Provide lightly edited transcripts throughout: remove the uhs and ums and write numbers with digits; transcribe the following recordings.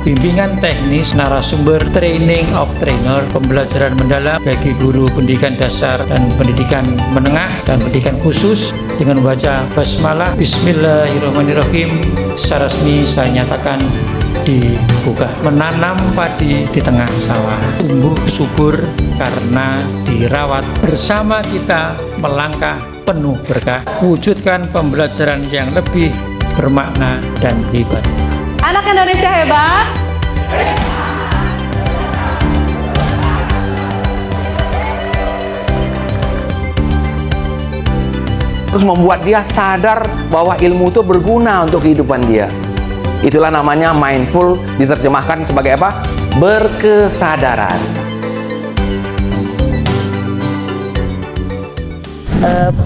bimbingan teknis narasumber training of trainer, pembelajaran mendalam bagi guru pendidikan dasar dan pendidikan menengah dan pendidikan khusus dengan membaca basmalah. Bismillahirrahmanirrahim. Secara resmi saya nyatakan dibuka. Menanam padi di tengah sawah, tumbuh subur karena dirawat. Bersama kita melangkah penuh berkah, wujudkan pembelajaran yang lebih bermakna dan hebat. Anak Indonesia hebat. Terus membuat dia sadar bahwa ilmu itu berguna untuk kehidupan dia. Itulah namanya mindful, diterjemahkan sebagai apa? Berkesadaran.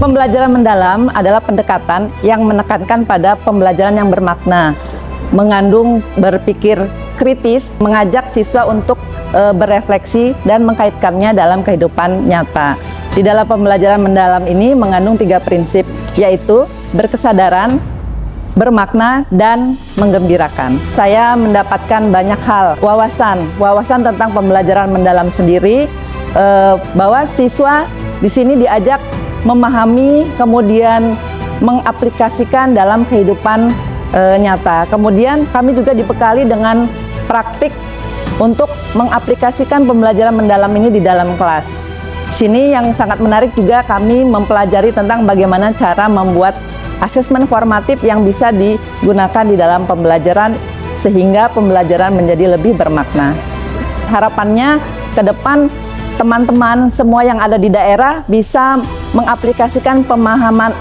Pembelajaran mendalam adalah pendekatan yang menekankan pada pembelajaran yang bermakna, mengandung berpikir kritis, mengajak siswa untuk berefleksi dan mengkaitkannya dalam kehidupan nyata. Di dalam pembelajaran mendalam ini mengandung 3 prinsip, yaitu berkesadaran, bermakna, dan menggembirakan. Saya mendapatkan banyak hal, wawasan tentang pembelajaran mendalam sendiri, bahwa siswa di sini diajak memahami, kemudian mengaplikasikan dalam kehidupan nyata. Kemudian kami juga dibekali dengan praktik untuk mengaplikasikan pembelajaran mendalam ini di dalam kelas. Sini yang sangat menarik juga, kami mempelajari tentang bagaimana cara membuat asesmen formatif yang bisa digunakan di dalam pembelajaran sehingga pembelajaran menjadi lebih bermakna. Harapannya ke depan teman-teman semua yang ada di daerah bisa mengaplikasikan pemahaman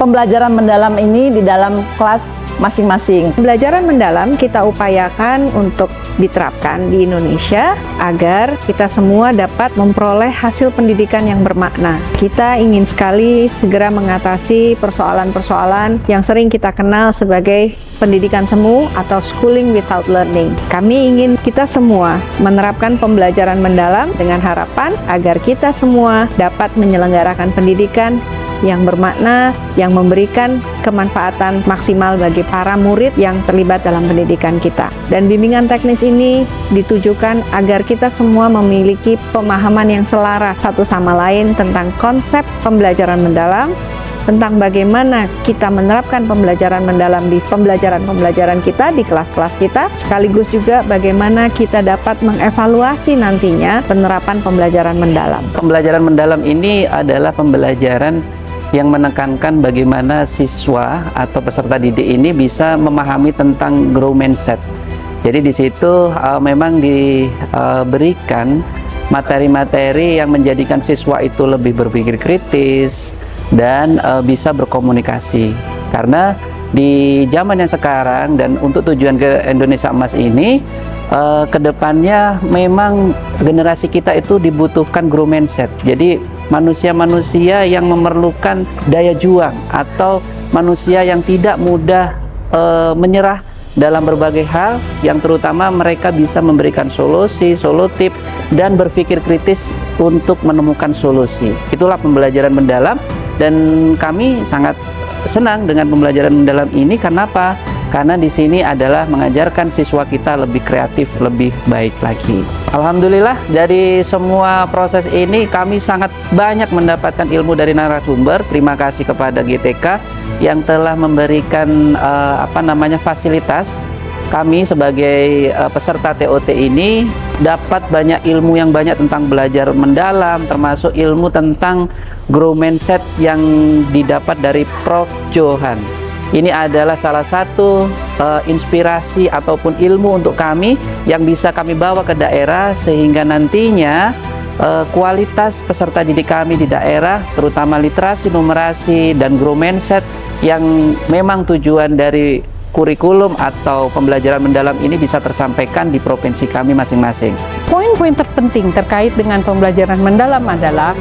pembelajaran mendalam ini di dalam kelas masing-masing. Pembelajaran mendalam kita upayakan untuk diterapkan di Indonesia agar kita semua dapat memperoleh hasil pendidikan yang bermakna. Kita ingin sekali segera mengatasi persoalan-persoalan yang sering kita kenal sebagai pendidikan semu atau schooling without learning. Kami ingin kita semua menerapkan pembelajaran mendalam dengan harapan agar kita semua dapat menyelenggarakan pendidikan yang bermakna, yang memberikan kemanfaatan maksimal bagi para murid yang terlibat dalam pendidikan kita. Dan bimbingan teknis ini ditujukan agar kita semua memiliki pemahaman yang selaras satu sama lain tentang konsep pembelajaran mendalam, tentang bagaimana kita menerapkan pembelajaran mendalam di pembelajaran kita di kelas-kelas kita, sekaligus juga bagaimana kita dapat mengevaluasi nantinya penerapan pembelajaran mendalam. Pembelajaran mendalam ini adalah pembelajaran yang menekankan bagaimana siswa atau peserta didik ini bisa memahami tentang growth mindset. Jadi di situ memang diberikan materi-materi yang menjadikan siswa itu lebih berpikir kritis dan bisa berkomunikasi. Karena di zaman yang sekarang dan untuk tujuan ke Indonesia Emas ini, kedepannya memang generasi kita itu dibutuhkan growth mindset. Jadi manusia-manusia yang memerlukan daya juang atau manusia yang tidak mudah menyerah dalam berbagai hal, yang terutama mereka bisa memberikan solutif dan berpikir kritis untuk menemukan solusi. Itulah pembelajaran mendalam, dan kami sangat senang dengan pembelajaran mendalam ini. Karena apa? Karena di sini adalah mengajarkan siswa kita lebih kreatif, lebih baik lagi. Alhamdulillah, dari semua proses ini kami sangat banyak mendapatkan ilmu dari narasumber. Terima kasih kepada GTK yang telah memberikan fasilitas. Kami sebagai peserta TOT ini dapat banyak ilmu yang banyak tentang belajar mendalam, termasuk ilmu tentang growth mindset yang didapat dari Prof. Johan. Ini adalah salah satu inspirasi ataupun ilmu untuk kami yang bisa kami bawa ke daerah, sehingga nantinya kualitas peserta didik kami di daerah, terutama literasi, numerasi, dan growth mindset yang memang tujuan dari kurikulum atau pembelajaran mendalam ini bisa tersampaikan di provinsi kami masing-masing. Poin-poin terpenting terkait dengan pembelajaran mendalam adalah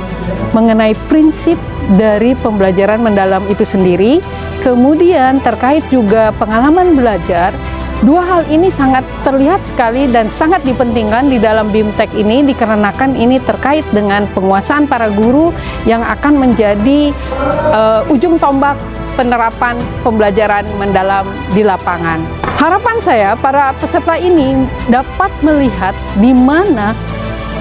mengenai prinsip dari pembelajaran mendalam itu sendiri, kemudian terkait juga pengalaman belajar. Dua hal ini sangat terlihat sekali dan sangat dipentingkan di dalam BIMTEK ini, dikarenakan ini terkait dengan penguasaan para guru yang akan menjadi ujung tombak penerapan pembelajaran mendalam di lapangan. Harapan saya para peserta ini dapat melihat di mana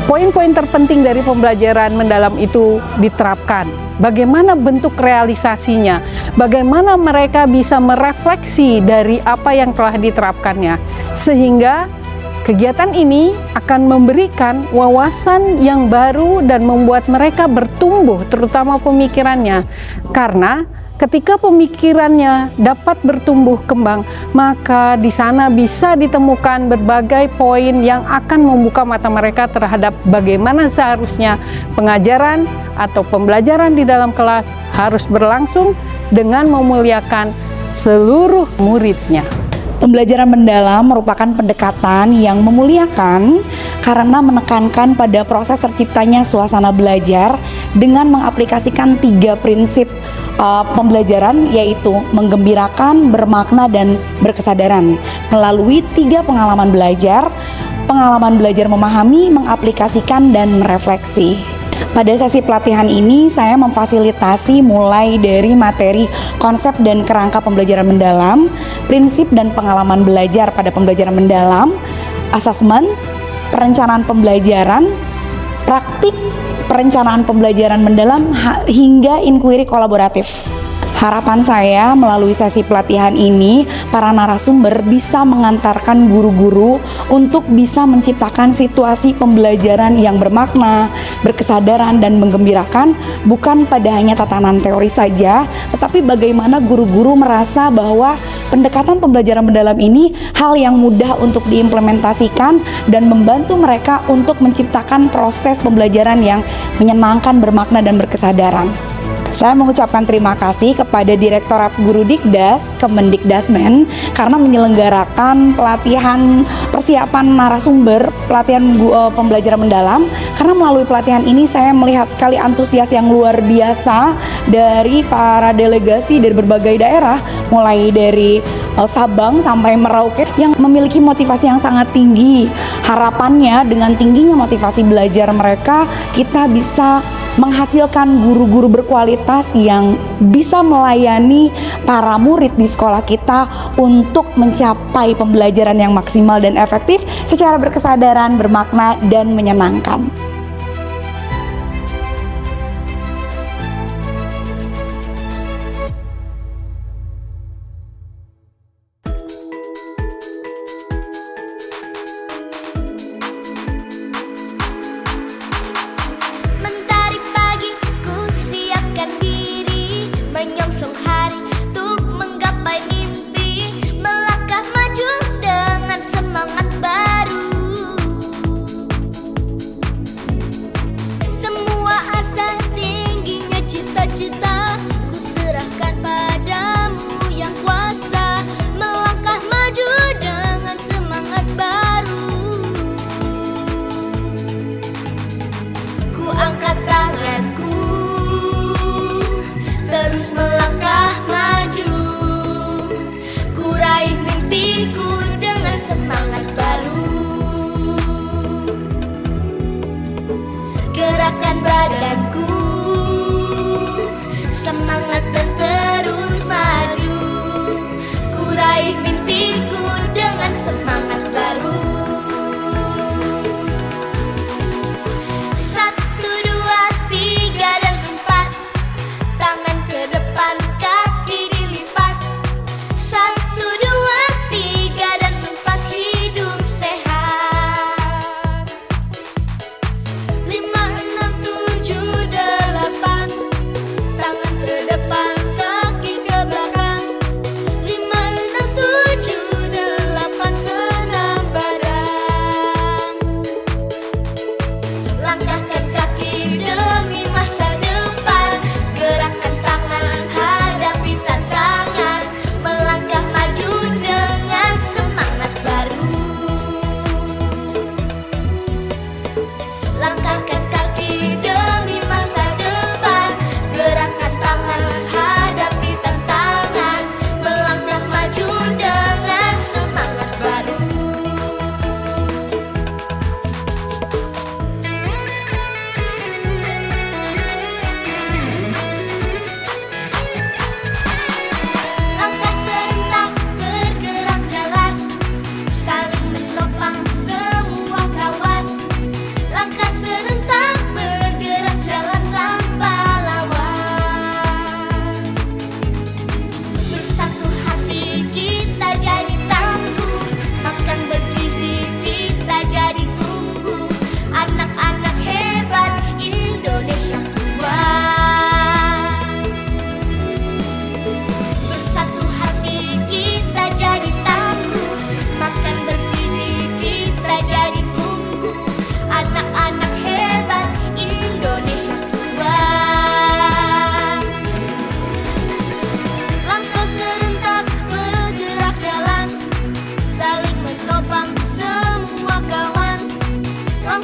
poin-poin terpenting dari pembelajaran mendalam itu diterapkan. Bagaimana bentuk realisasinya, bagaimana mereka bisa merefleksi dari apa yang telah diterapkannya, sehingga kegiatan ini akan memberikan wawasan yang baru dan membuat mereka bertumbuh, terutama pemikirannya. Karena ketika pemikirannya dapat bertumbuh kembang, maka di sana bisa ditemukan berbagai poin yang akan membuka mata mereka terhadap bagaimana seharusnya pengajaran atau pembelajaran di dalam kelas harus berlangsung dengan memuliakan seluruh muridnya. Pembelajaran mendalam merupakan pendekatan yang memuliakan karena menekankan pada proses terciptanya suasana belajar dengan mengaplikasikan 3 prinsip pembelajaran, yaitu menggembirakan, bermakna, dan berkesadaran melalui 3 pengalaman belajar memahami, mengaplikasikan, dan merefleksi. Pada sesi pelatihan ini saya memfasilitasi mulai dari materi konsep dan kerangka pembelajaran mendalam, prinsip dan pengalaman belajar pada pembelajaran mendalam, asesmen, perencanaan pembelajaran, praktik perencanaan pembelajaran mendalam, hingga inquiry kolaboratif. Harapan saya melalui sesi pelatihan ini, para narasumber bisa mengantarkan guru-guru untuk bisa menciptakan situasi pembelajaran yang bermakna, berkesadaran, dan menggembirakan, bukan pada hanya tatanan teori saja, tetapi bagaimana guru-guru merasa bahwa pendekatan pembelajaran mendalam ini hal yang mudah untuk diimplementasikan dan membantu mereka untuk menciptakan proses pembelajaran yang menyenangkan, bermakna, dan berkesadaran. Saya mengucapkan terima kasih kepada Direktorat Guru Dikdas, Kemendikdasmen, karena menyelenggarakan pelatihan persiapan narasumber, pelatihan pembelajaran mendalam. Karena melalui pelatihan ini saya melihat sekali antusias yang luar biasa dari para delegasi dari berbagai daerah, mulai dari Sabang sampai Merauke, yang memiliki motivasi yang sangat tinggi. Harapannya dengan tingginya motivasi belajar mereka, kita bisa menghasilkan guru-guru berkualitas yang bisa melayani para murid di sekolah kita untuk mencapai pembelajaran yang maksimal dan efektif secara berkesadaran, bermakna, dan menyenangkan.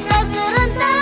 kita serentak